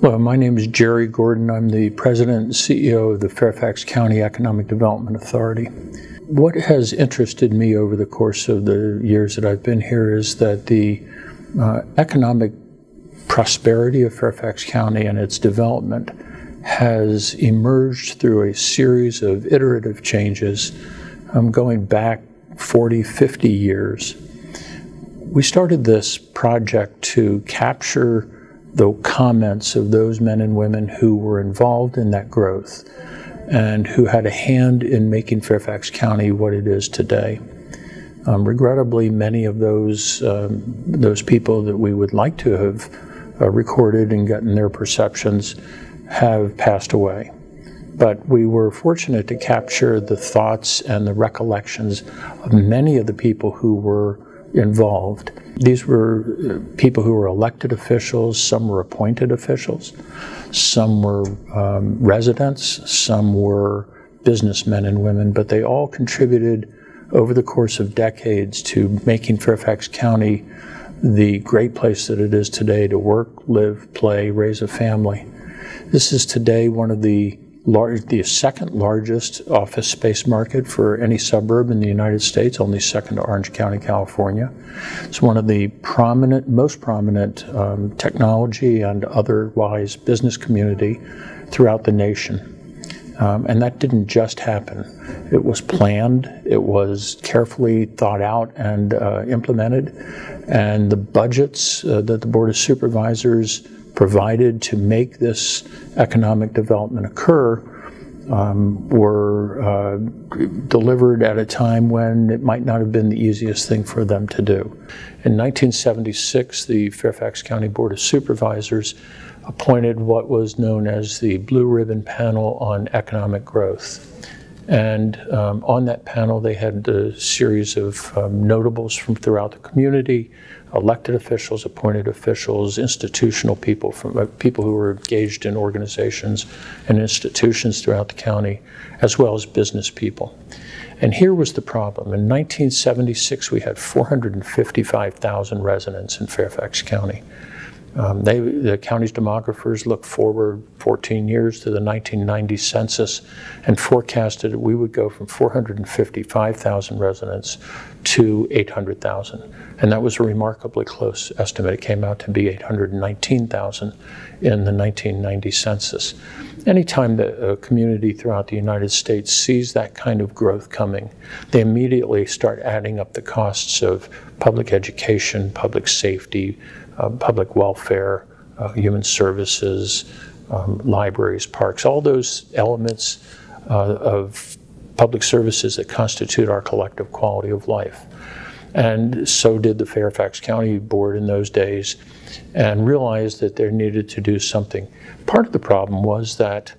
Hello, my name is Jerry Gordon. I'm the President and CEO of the Fairfax County Economic Development Authority. What has interested me over the course of the years that I've been here is that the economic prosperity of Fairfax County and its development has emerged through a series of iterative changes going back 40, 50 years. We started this project to capture the comments of those men and women who were involved in that growth and who had a hand in making Fairfax County what it is today. Regrettably, many of those people that we would like to have recorded and gotten their perceptions have passed away. But we were fortunate to capture the thoughts and the recollections of many of the people who were involved. These were people who were elected officials, some were appointed officials, some were residents, some were businessmen and women, but they all contributed over the course of decades to making Fairfax County the great place that it is today to work, live, play, raise a family. This is today one of the second largest office space market for any suburb in the United States, only second to Orange County, California. It's one of the most prominent technology and otherwise business community throughout the nation. And that didn't just happen. It was planned, it was carefully thought out and implemented, and the budgets that the Board of Supervisors provided to make this economic development occur were delivered at a time when it might not have been the easiest thing for them to do. In 1976, the Fairfax County Board of Supervisors appointed what was known as the Blue Ribbon Panel on Economic Growth. And on that panel, they had a series of notables from throughout the community, elected officials, appointed officials, institutional people, from people who were engaged in organizations and institutions throughout the county, as well as business people. And here was the problem. In 1976, we had 455,000 residents in Fairfax County. The county's demographers looked forward 14 years to the 1990 census and forecasted that we would go from 455,000 residents to 800,000. And that was a remarkably close estimate. It came out to be 819,000 in the 1990 census. Anytime that a community throughout the United States sees that kind of growth coming, they immediately start adding up the costs of public education, public safety, public welfare, human services, libraries, parks, all those elements of public services that constitute our collective quality of life. And so did the Fairfax County Board in those days, and realized that there needed to do something. Part of the problem was that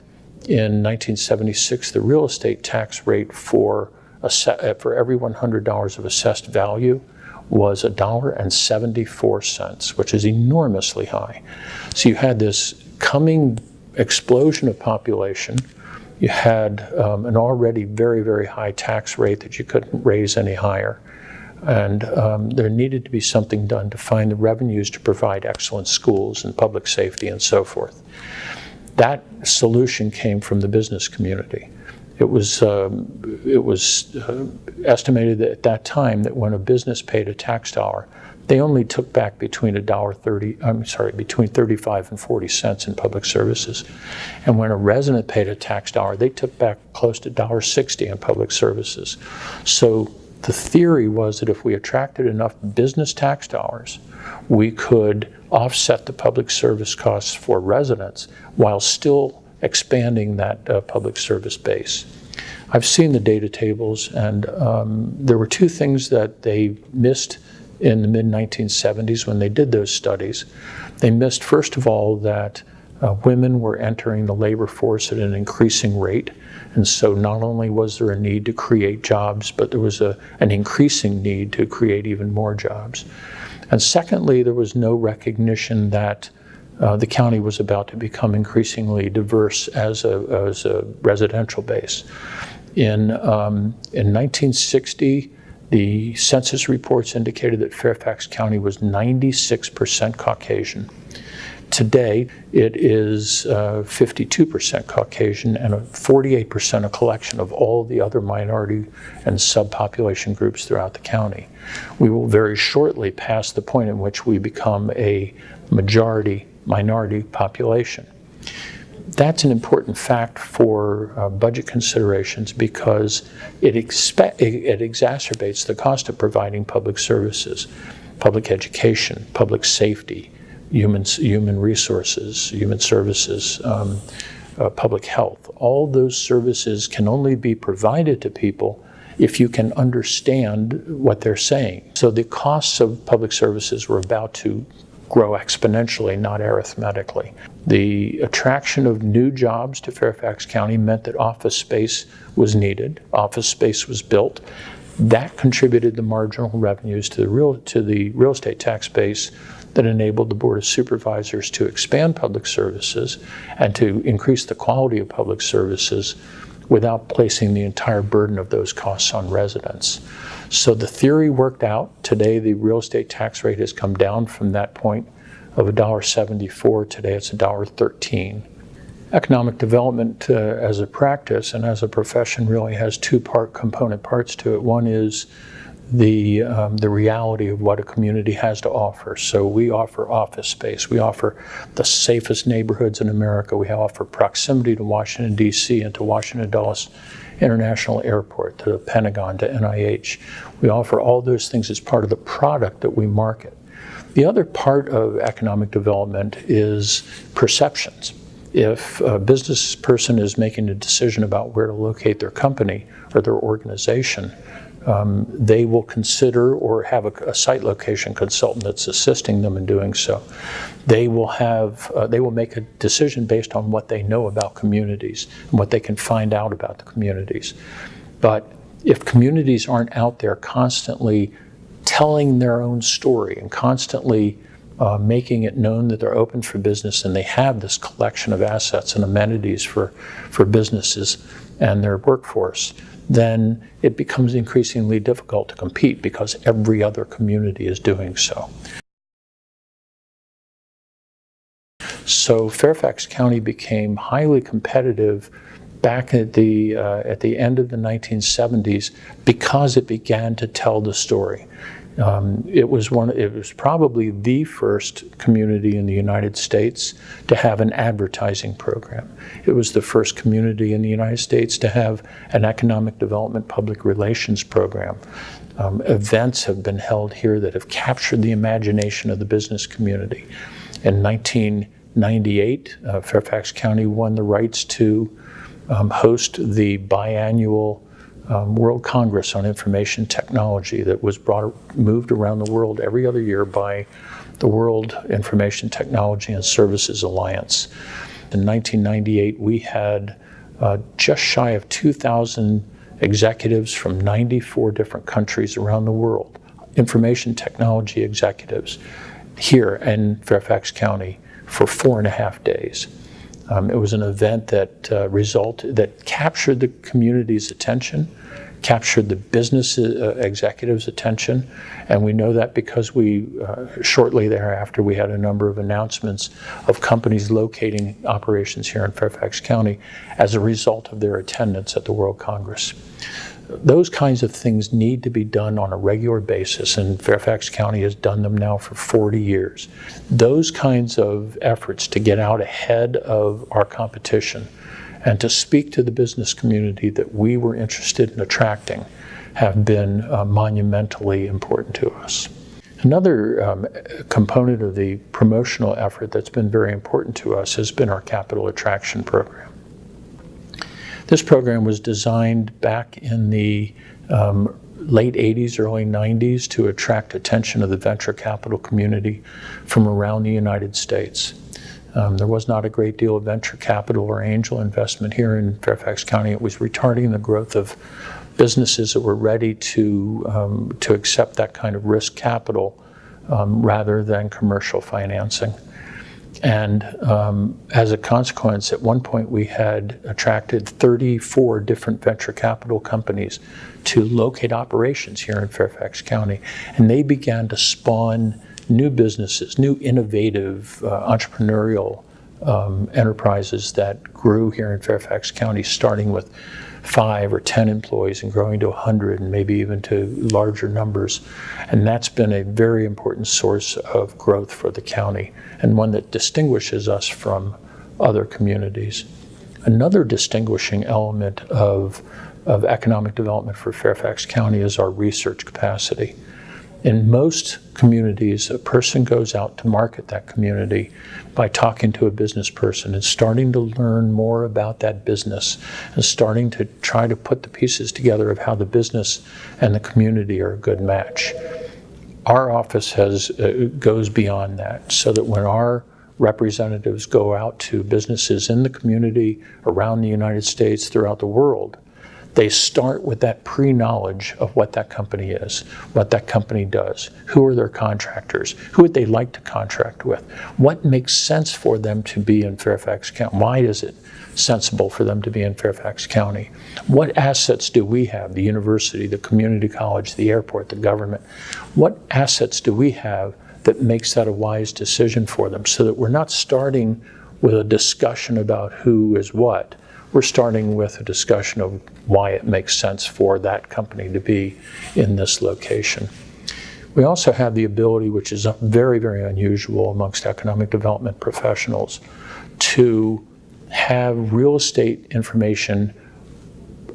in 1976, the real estate tax rate for every $100 of assessed value was $1.74, which is enormously high. So you had this coming explosion of population. You had an already very, very high tax rate that you couldn't raise any higher. And there needed to be something done to find the revenues to provide excellent schools and public safety and so forth. That solution came from the business community. It was estimated that at that time that when a business paid a tax dollar, they only took back between between 35 and 40 cents in public services. And when a resident paid a tax dollar, they took back close to $1.60 in public services. So the theory was that if we attracted enough business tax dollars, we could offset the public service costs for residents while still expanding that public service base. I've seen the data tables, and there were two things that they missed in the mid-1970s when they did those studies. They missed, first of all, that women were entering the labor force at an increasing rate, and so not only was there a need to create jobs, but there was an increasing need to create even more jobs. And secondly, there was no recognition that the county was about to become increasingly diverse as a residential base. In 1960, the census reports indicated that Fairfax County was 96% Caucasian. Today, it is 52% Caucasian and 48% a collection of all the other minority and subpopulation groups throughout the county. We will very shortly pass the point in which we become a majority-minority population. That's an important fact for budget considerations because it exacerbates the cost of providing public services, public education, public safety, human resources, human services, public health. All those services can only be provided to people if you can understand what they're saying. So the costs of public services were about to grow exponentially, not arithmetically. The attraction of new jobs to Fairfax County meant that office space was needed. Office space was built. That contributed the marginal revenues to the real estate tax base that enabled the Board of Supervisors to expand public services and to increase the quality of public services without placing the entire burden of those costs on residents. So the theory worked out. Today, the real estate tax rate has come down from that point of $1.74. Today, it's $1.13. Economic development as a practice and as a profession really has two component parts to it. One is the reality of what a community has to offer. So we offer office space. We offer the safest neighborhoods in America. We offer proximity to Washington, D.C. and to Washington Dulles International Airport, to the Pentagon, to NIH. We offer all those things as part of the product that we market. The other part of economic development is perceptions. If a business person is making a decision about where to locate their company or their organization, they will consider or have a site location consultant that's assisting them in doing so. They will make a decision based on what they know about communities and what they can find out about the communities. But if communities aren't out there constantly telling their own story and constantly making it known that they're open for business and they have this collection of assets and amenities for businesses and their workforce, then it becomes increasingly difficult to compete because every other community is doing so. So Fairfax County became highly competitive back at the end of the 1970s because it began to tell the story. It was probably the first community in the United States to have an advertising program. It was the first community in the United States to have an economic development public relations program. Events have been held here that have captured the imagination of the business community. In 1998, Fairfax County won the rights to host the biannual World Congress on Information Technology that was moved around the world every other year by the World Information Technology and Services Alliance. In 1998, we had just shy of 2,000 executives from 94 different countries around the world, information technology executives, here in Fairfax County for 4.5 days. It was an event that captured the community's attention, captured the business executives' attention, and we know that because shortly thereafter we had a number of announcements of companies locating operations here in Fairfax County as a result of their attendance at the World Congress. Those kinds of things need to be done on a regular basis, and Fairfax County has done them now for 40 years. Those kinds of efforts to get out ahead of our competition and to speak to the business community that we were interested in attracting have been monumentally important to us. Another component of the promotional effort that's been very important to us has been our capital attraction program. This program was designed back in the late 80s, early 90s to attract attention of the venture capital community from around the United States. There was not a great deal of venture capital or angel investment here in Fairfax County. It was retarding the growth of businesses that were ready to accept that kind of risk capital rather than commercial financing. And as a consequence, at one point we had attracted 34 different venture capital companies to locate operations here in Fairfax County. And they began to spawn new businesses, new innovative entrepreneurial enterprises that grew here in Fairfax County, starting with 5 or 10 employees and growing to 100 and maybe even to larger numbers. And that's been a very important source of growth for the county and one that distinguishes us from other communities. Another distinguishing element of economic development for Fairfax County is our research capacity. In most communities, a person goes out to market that community by talking to a business person and starting to learn more about that business and starting to try to put the pieces together of how the business and the community are a good match. Our office goes beyond that, so that when our representatives go out to businesses in the community, around the United States, throughout the world, they start with that pre-knowledge of what that company is, what that company does, who are their contractors, who would they like to contract with, what makes sense for them to be in Fairfax County, why is it sensible for them to be in Fairfax County, what assets do we have, the university, the community college, the airport, the government, what assets do we have that makes that a wise decision for them, so that we're not starting with a discussion about who is what. We're starting with a discussion of why it makes sense for that company to be in this location. We also have the ability, which is very, very unusual amongst economic development professionals, to have real estate information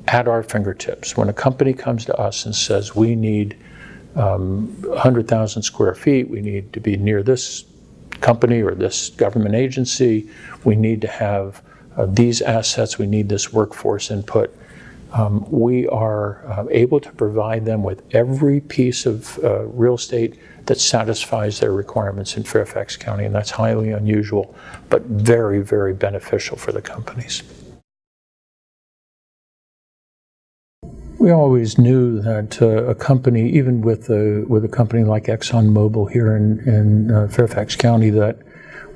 at our fingertips. When a company comes to us and says, we need 100,000 square feet, we need to be near this company or this government agency, we need to have these assets, we need this workforce input. We are able to provide them with every piece of real estate that satisfies their requirements in Fairfax County, and that's highly unusual, but very, very beneficial for the companies. We always knew that a company, even with a company like ExxonMobil here in Fairfax County, that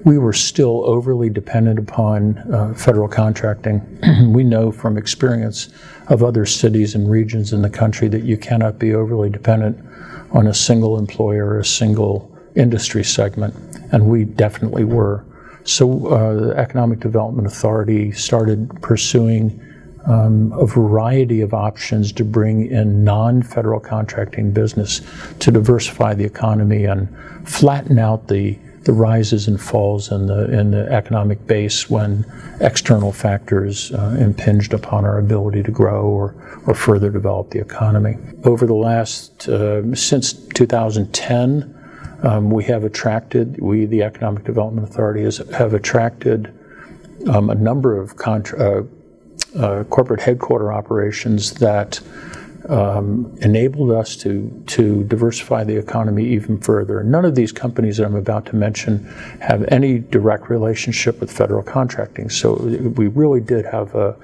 we were still overly dependent upon federal contracting. We know from experience of other cities and regions in the country that you cannot be overly dependent on a single employer or a single industry segment, and we definitely were. So the Economic Development Authority started pursuing a variety of options to bring in non-federal contracting business to diversify the economy and flatten out the rises and falls in the economic base when external factors impinged upon our ability to grow or further develop the economy. Over the last, since 2010, we have attracted, the Economic Development Authority have attracted a number of corporate headquarter operations that enabled us to diversify the economy even further. None of these companies that I'm about to mention have any direct relationship with federal contracting, so we really did have a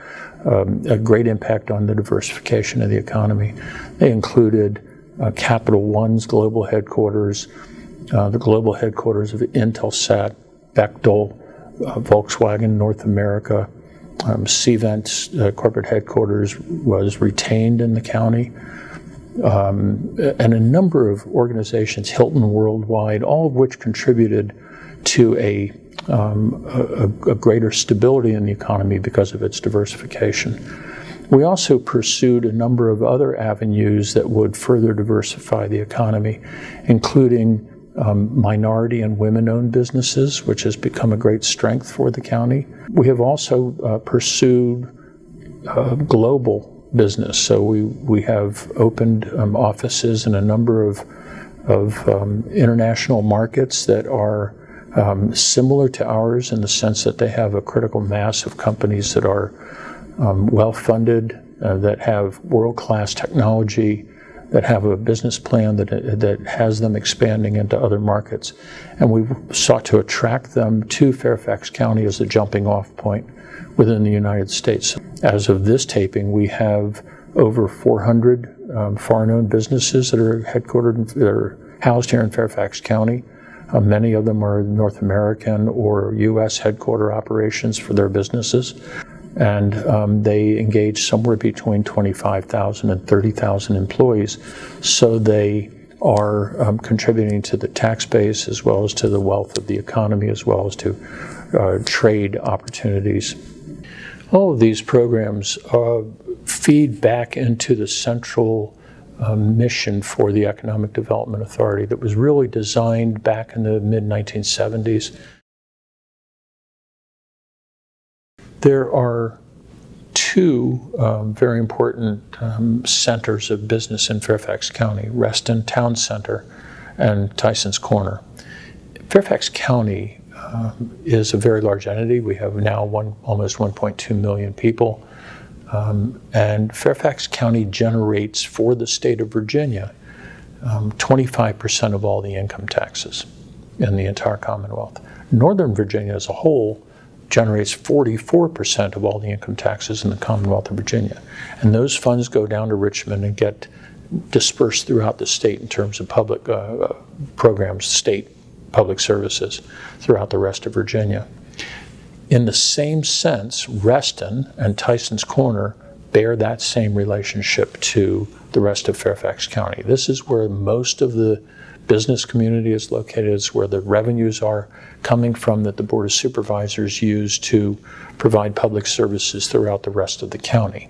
great impact on the diversification of the economy. They included Capital One's global headquarters, the global headquarters of Intelsat, Bechtel, Volkswagen North America. Cvent's corporate headquarters was retained in the county, and a number of organizations, Hilton Worldwide, all of which contributed to a greater stability in the economy because of its diversification. We also pursued a number of other avenues that would further diversify the economy, including minority and women-owned businesses, which has become a great strength for the county. We have also pursued global business, so we have opened offices in a number of international markets that are similar to ours in the sense that they have a critical mass of companies that are well-funded, that have world-class technology, that have a business plan that has them expanding into other markets. And we've sought to attract them to Fairfax County as a jumping off point within the United States. As of this taping, we have over 400 foreign-owned businesses that are headquartered, that are housed here in Fairfax County. Many of them are North American or U.S. headquarter operations for their businesses. And they engage somewhere between 25,000 and 30,000 employees. So they are contributing to the tax base as well as to the wealth of the economy as well as to trade opportunities. All of these programs feed back into the central mission for the Economic Development Authority that was really designed back in the mid-1970s. There are two very important centers of business in Fairfax County, Reston Town Center and Tysons Corner. Fairfax County is a very large entity. We have now almost 1.2 million people. And Fairfax County generates for the state of Virginia 25% of all the income taxes in the entire Commonwealth. Northern Virginia as a whole generates 44% of all the income taxes in the Commonwealth of Virginia. And those funds go down to Richmond and get dispersed throughout the state in terms of public programs, state public services throughout the rest of Virginia. In the same sense, Reston and Tysons Corner bear that same relationship to the rest of Fairfax County. This is where most of the business community is located. It's where the revenues are coming from that the Board of Supervisors use to provide public services throughout the rest of the county.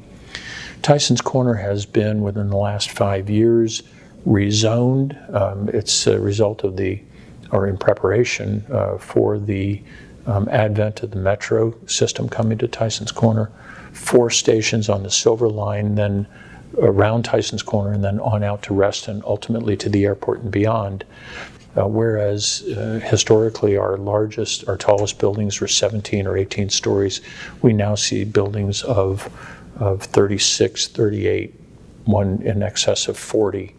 Tysons Corner has been, within the last 5 years, rezoned. It's a result of in preparation for the advent of the metro system coming to Tysons Corner. 4 stations on the Silver Line, then around Tysons Corner, and then on out to Reston, ultimately to the airport and beyond. Whereas historically our tallest buildings were 17 or 18 stories, we now see buildings of 36, 38, one in excess of 40.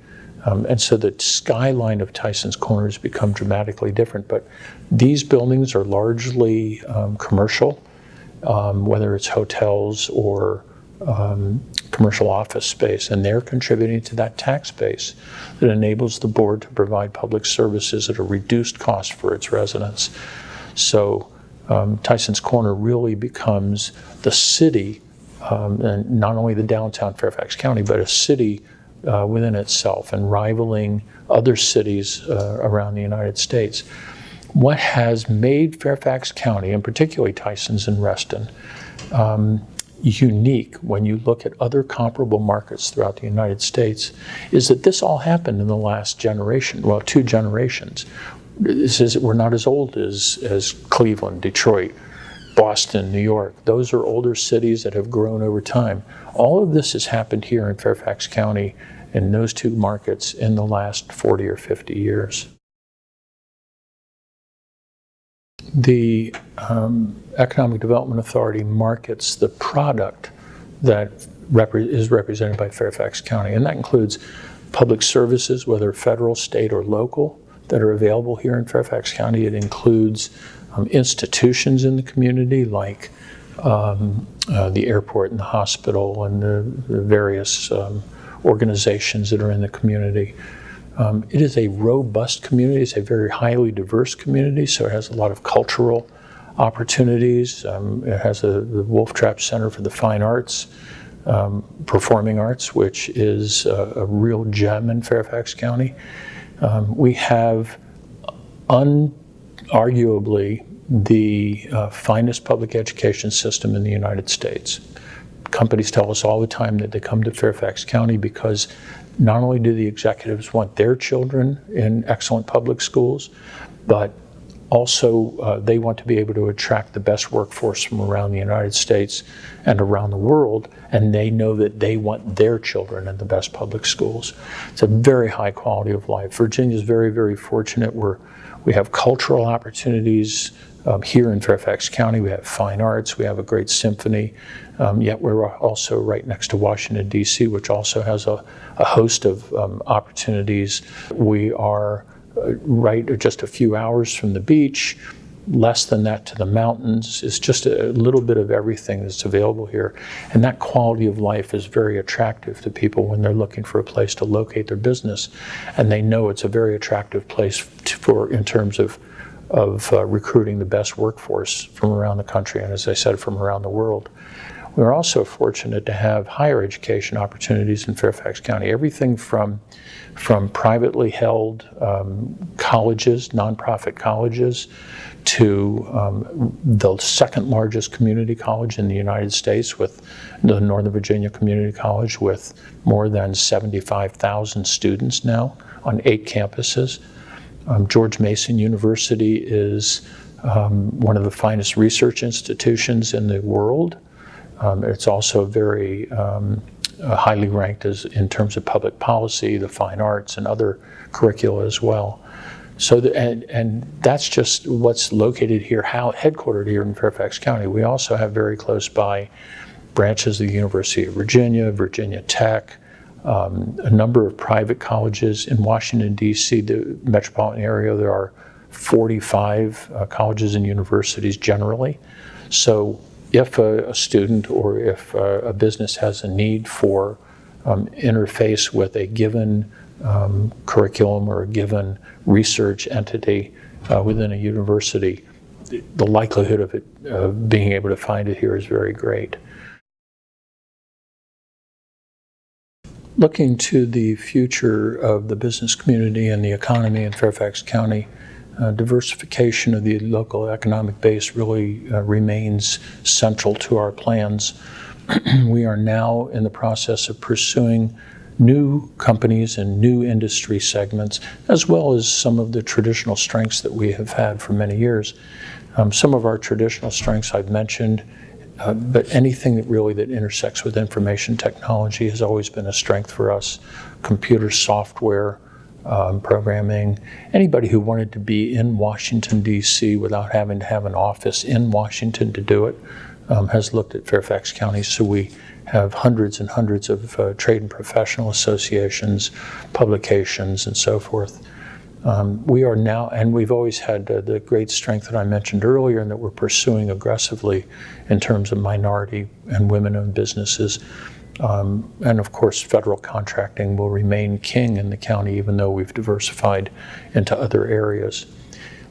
And so the skyline of Tysons Corner has become dramatically different. But these buildings are largely commercial, whether it's hotels or commercial office space, and they're contributing to that tax base that enables the board to provide public services at a reduced cost for its residents. So Tysons Corner really becomes the city, and not only the downtown Fairfax County, but a city within itself and rivaling other cities around the United States. What has made Fairfax County, and particularly Tysons and Reston, unique when you look at other comparable markets throughout the United States is that this all happened in the last generation, well, 2 generations. We're not as old as Cleveland, Detroit, Boston, New York. Those are older cities that have grown over time. All of this has happened here in Fairfax County in those 2 markets in the last 40 or 50 years. The Economic Development Authority markets the product that is represented by Fairfax County, and that includes public services, whether federal, state, or local, that are available here in Fairfax County. It includes institutions in the community like the airport and the hospital and the various organizations that are in the community. It is a robust community. It's a very highly diverse community, so it has a lot of cultural opportunities. It has the Wolf Trap Center for the Fine Arts, Performing Arts, which is a real gem in Fairfax County. We have arguably the finest public education system in the United States. Companies tell us all the time that they come to Fairfax County because not only do the executives want their children in excellent public schools, but also they want to be able to attract the best workforce from around the United States and around the world, and they know that they want their children in the best public schools. It's a very high quality of life. Virginia is very, very fortunate. We have cultural opportunities here in Fairfax County. We have fine arts, we have a great symphony, yet we're also right next to Washington, D.C., which also has a host of opportunities. We are right just a few hours from the beach, less than that to the mountains. It's just a little bit of everything that's available here. And that quality of life is very attractive to people when they're looking for a place to locate their business. And they know it's a very attractive place in terms of recruiting the best workforce from around the country, and as I said, from around the world. We're also fortunate to have higher education opportunities in Fairfax County. Everything from privately held colleges, nonprofit colleges, to the second largest community college in the United States, with the Northern Virginia Community College, with more than 75,000 students now on 8 campuses. George Mason University is one of the finest research institutions in the world. It's also very highly ranked in terms of public policy, the fine arts, and other curricula as well. So, and that's just what's located here, headquartered here in Fairfax County. We also have very close by branches of the University of Virginia, Virginia Tech, a number of private colleges in Washington, D.C., the metropolitan area. There are 45 colleges and universities generally. So if a student or if a business has a need for interface with a given curriculum or a given research entity within a university, the likelihood of being able to find it here is very great. Looking to the future of the business community and the economy in Fairfax County, diversification of the local economic base really remains central to our plans. We are now in the process of pursuing new companies and new industry segments, as well as some of the traditional strengths that we have had for many years. Some of our traditional strengths I've mentioned, but anything that intersects with information technology has always been a strength for us. Computer software, programming. Anybody who wanted to be in Washington, D.C. without having to have an office in Washington to do it has looked at Fairfax County. So we have hundreds and hundreds of trade and professional associations, publications, and so forth. We are now, and we've always had the great strength that I mentioned earlier and that we're pursuing aggressively in terms of minority and women-owned businesses. And of course, federal contracting will remain king in the county, even though we've diversified into other areas.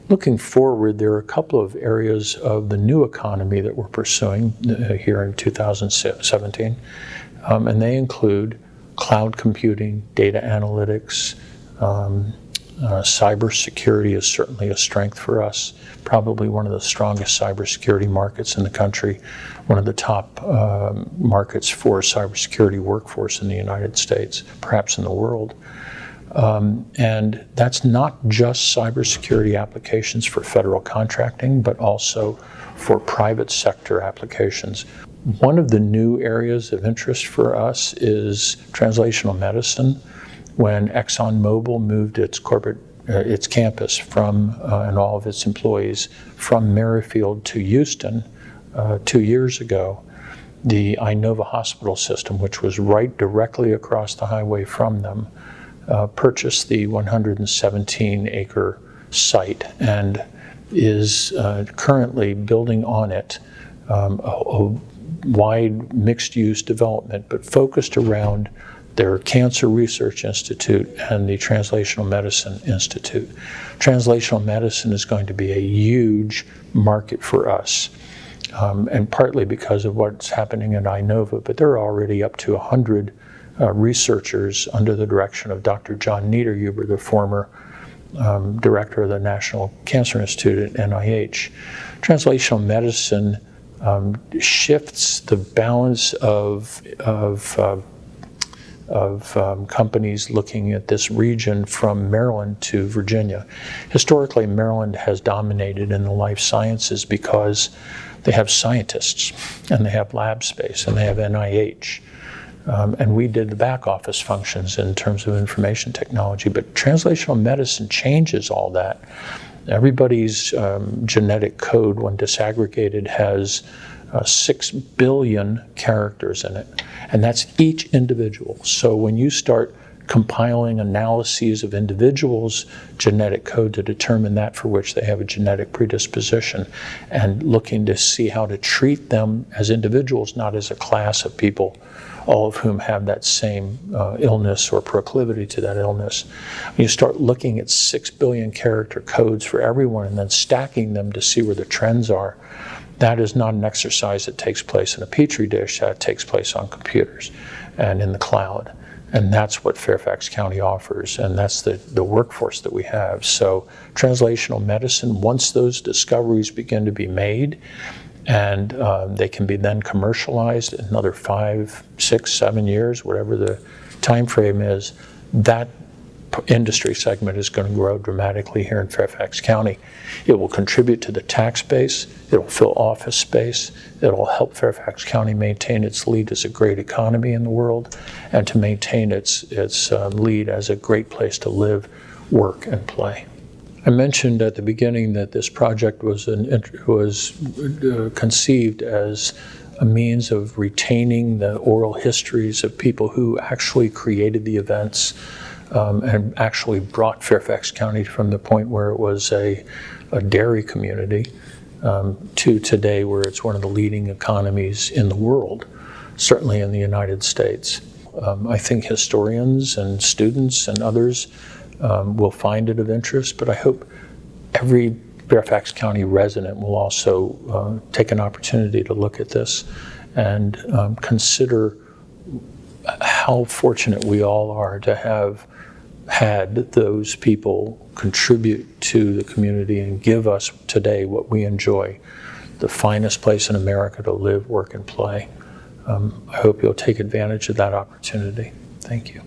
Looking forward, there are a couple of areas of the new economy that we're pursuing here in 2017, and they include cloud computing, data analytics. Cybersecurity is certainly a strength for us, probably one of the strongest cybersecurity markets in the country, one of the top markets for cybersecurity workforce in the United States, perhaps in the world. And that's not just cybersecurity applications for federal contracting, but also for private sector applications. One of the new areas of interest for us is translational medicine. When ExxonMobil moved its campus and all of its employees from Merrifield to Houston 2 years ago, the Inova Hospital System, which was right directly across the highway from them, purchased the 117-acre site and is currently building on it a wide mixed-use development, but focused around their Cancer Research Institute and the Translational Medicine Institute. Translational medicine is going to be a huge market for us, and partly because of what's happening at Inova, but there are already up to 100 researchers under the direction of Dr. John Niederhuber, the former director of the National Cancer Institute at NIH. Translational medicine shifts the balance of companies looking at this region from Maryland to Virginia. Historically, Maryland has dominated in the life sciences because they have scientists and they have lab space and they have NIH. And we did the back office functions in terms of information technology, but translational medicine changes all that. Everybody's genetic code, when disaggregated, has 6 billion characters in it, and that's each individual. So when you start compiling analyses of individuals' genetic code to determine that for which they have a genetic predisposition, and looking to see how to treat them as individuals, not as a class of people, all of whom have that same illness or proclivity to that illness. When you start looking at 6 billion character codes for everyone and then stacking them to see where the trends are, that is not an exercise that takes place in a petri dish. That takes place on computers and in the cloud. And that's what Fairfax County offers, and that's the workforce that we have. So translational medicine, once those discoveries begin to be made, and they can be then commercialized in another 5, 6, 7 years, whatever the time frame is, that industry segment is going to grow dramatically here in Fairfax County. It will contribute to the tax base, it will fill office space, it will help Fairfax County maintain its lead as a great economy in the world, and to maintain its lead as a great place to live, work, and play. I mentioned at the beginning that this project was conceived as a means of retaining the oral histories of people who actually created the events and actually brought Fairfax County from the point where it was a dairy community to today where it's one of the leading economies in the world, certainly in the United States. I think historians and students and others will find it of interest, but I hope every Fairfax County resident will also take an opportunity to look at this and consider how fortunate we all are to have had those people contribute to the community and give us today what we enjoy, the finest place in America to live, work, and play. I hope you'll take advantage of that opportunity. Thank you.